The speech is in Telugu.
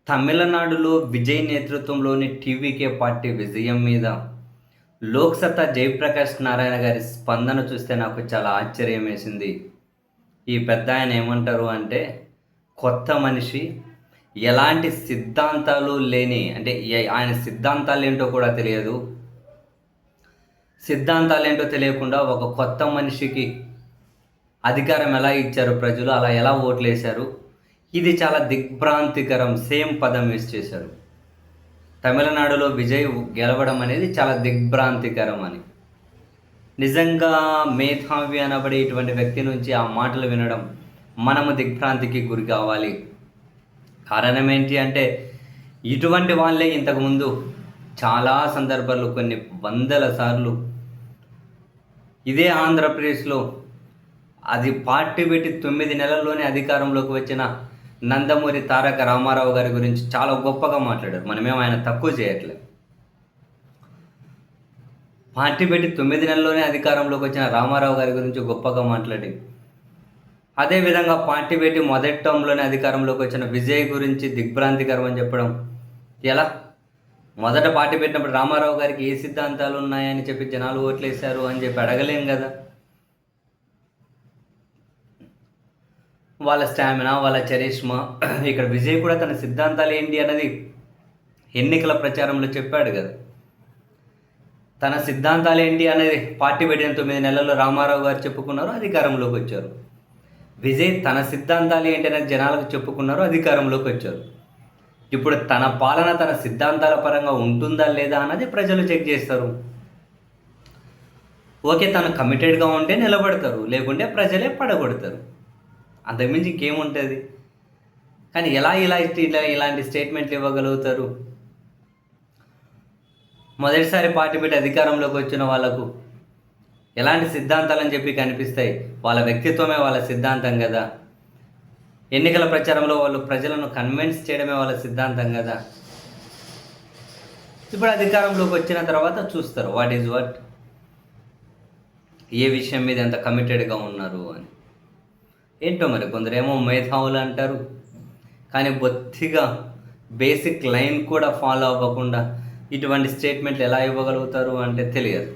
తమిళనాడులో విజయ్ నేతృత్వంలోని టీవీకే పార్టీ విజయం మీద లోక్సత్తా జయప్రకాష్ నారాయణ గారి స్పందన చూస్తే నాకు చాలా ఆశ్చర్యం వేసింది. ఈ పెద్దాయన ఏమంటారు అంటే, కొత్త మనిషి, ఎలాంటి సిద్ధాంతాలు లేని అంటే ఆయన సిద్ధాంతాలేంటో కూడా తెలియదు. సిద్ధాంతాలేంటో తెలియకుండా ఒక కొత్త మనిషికి అధికారం ఎలా ఇచ్చారు ప్రజలు, అలా ఎలా ఓట్లేశారు, ఇది చాలా దిగ్భ్రాంతికరం. సేమ్ పదం యూజ్ చేశారు. తమిళనాడులో విజయ్ గెలవడం అనేది చాలా దిగ్భ్రాంతికరం అని. నిజంగా మేధావి అనబడే ఇటువంటి వ్యక్తి నుంచి ఆ మాటలు వినడం మనము దిగ్భ్రాంతికి గురి కావాలి. కారణం ఏంటి అంటే, ఇటువంటి వాళ్ళే ఇంతకుముందు చాలా సందర్భాల్లో కొన్ని వందల సార్లు ఇదే ఆంధ్రప్రదేశ్లో అది పార్టీ పెట్టి 9 నెలల్లోనే అధికారంలోకి వచ్చిన నందమూరి తారక రామారావు గారి గురించి చాలా గొప్పగా మాట్లాడారు. మనమేమో ఆయన తక్కువ చేయట్లేదు. పార్టీ పెట్టి 9 నెలల్లోనే అధికారంలోకి వచ్చిన రామారావు గారి గురించి గొప్పగా మాట్లాడి, అదేవిధంగా పార్టీ పెట్టి మొదటి టర్మ్లోనే అధికారంలోకి వచ్చిన విజయ్ గురించి దిగ్భ్రాంతికరం అని చెప్పడం ఎలా? మొదట పార్టీ పెట్టినప్పుడు రామారావు గారికి ఏ సిద్ధాంతాలు ఉన్నాయని చెప్పి జనాలు ఓట్లేశారు అని చెప్పి అడగలేం కదా. వాళ్ళ స్టామినా, వాళ్ళ చరిష్మా. ఇక్కడ విజయ్ కూడా తన సిద్ధాంతాలు ఏంటి అన్నది ఎన్నికల ప్రచారంలో చెప్పాడు కదా. తన సిద్ధాంతాలు ఏంటి అనేది పార్టీ పెట్టిన 9 నెలల్లో రామారావు గారు చెప్పుకున్నారు, అధికారంలోకి వచ్చారు. విజయ్ తన సిద్ధాంతాలు ఏంటి అనేది జనాలకు చెప్పుకున్నారు, అధికారంలోకి వచ్చారు. ఇప్పుడు తన పాలన తన సిద్ధాంతాల పరంగా ఉంటుందా లేదా అన్నది ప్రజలు చెక్ చేస్తారు. ఓకే, తను కమిటెడ్గా ఉంటే నిలబడతారు, లేకుంటే ప్రజలే పడగొడతారు. అంతకుమించి ఇంకేముంటుంది? కానీ ఇలాంటి స్టేట్మెంట్లు ఇవ్వగలుగుతారు? మొదటిసారి పార్టీ పెట్టి అధికారంలోకి వచ్చిన వాళ్ళకు ఎలాంటి సిద్ధాంతాలని చెప్పి కనిపిస్తాయి? వాళ్ళ వ్యక్తిత్వమే వాళ్ళ సిద్ధాంతం కదా. ఎన్నికల ప్రచారంలో వాళ్ళు ప్రజలను కన్విన్స్ చేయడమే వాళ్ళ సిద్ధాంతం కదా. ఇప్పుడు అధికారంలోకి వచ్చిన తర్వాత చూస్తారు వాట్ ఈజ్ వాట్, ఏ విషయం మీద ఎంత కమిటెడ్గా ఉన్నారు అని. ఏంటో మరి, కొందరేమో మేధావులు అంటారు, కానీ బొత్తిగా బేసిక్ లైన్ కూడా ఫాలో అవ్వకుండా ఇటువంటి స్టేట్మెంట్లు ఎలా ఇవ్వగలుగుతారు అంటే తెలియదు.